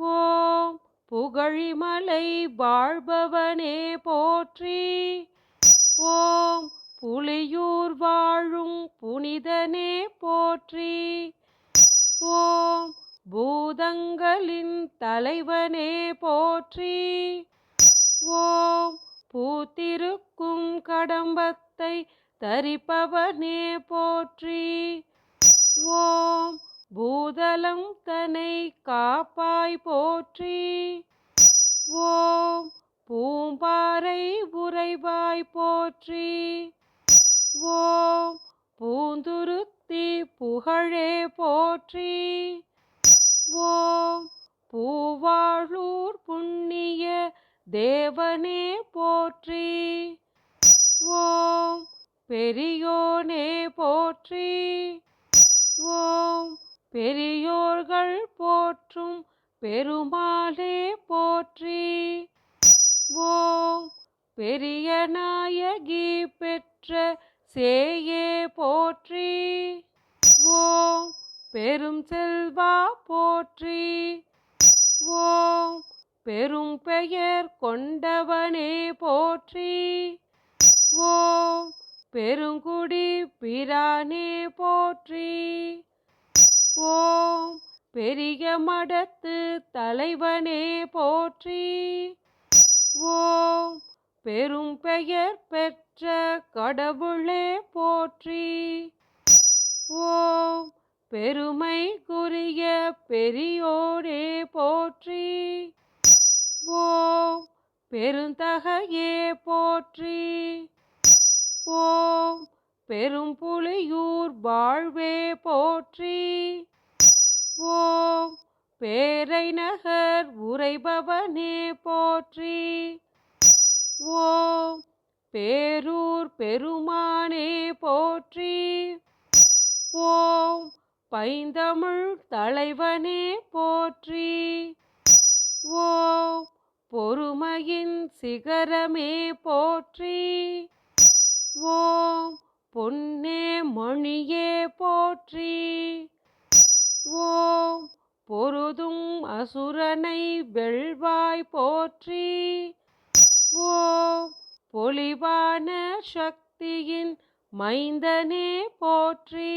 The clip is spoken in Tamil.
ஓம் புகழிமலை வாழ்பவனே போற்றி. ஓம் புலியூர் வாழும் புனிதனே போற்றி. ஓம் பூதங்களின் தலைவனே போற்றி. ஓம் பூத்திருக்கும் கடம்பத்தை தரிப்பவனே போற்றி. ஓம் பூதலம் தன்னை காப்பாய் போற்றி. ஓம் பூம்பாறை உறைவாய் போற்றி. ஓம் பூந்துருத்தி புகழே போற்றி. ஓம் பூவாழூர் புண்ணிய தேவனே போற்றி. ஓம் பெரியோனே போற்றி. ஓம் பெரியோர்கள் போற்றும் பெருமாளே போற்றி. ஓம் பெரிய நாயகி பெற்ற சேயே போற்றி. ஓம் பெரும் செல்வா போற்றி. ஓம் பெரும் பெயர் கொண்டவனே போற்றி. ஓம் பெருங்குடி பிரானே போற்றி. ஓம் பெரிய மடத்து தலைவனே போற்றி. ஓம் பெரும் பெயர் பெற்ற கடவுளே போற்றி. ஓம் பெருமைக்குரிய பெரியோரே போற்றி. ஓம் பெருந்தகையே போற்றி. ஓம் பெரும் புலியூர் வாழ்வே போற்றி. ஓம் பேரை நகர் உறைபவனே போற்றி. ஓம் பேரூர் பெருமானே போற்றி. ஓம் பைந்தமிழ் தலைவனே போற்றி. ஓம் பொறுமையின் சிகரமே போற்றி. ஓம் பொன்னே மணியே போற்றி. ஓம் பொருதும் அசுரனை வெல்வாய் போற்றி. ஓம் பொலிவான சக்தியின் மைந்தனே போற்றி.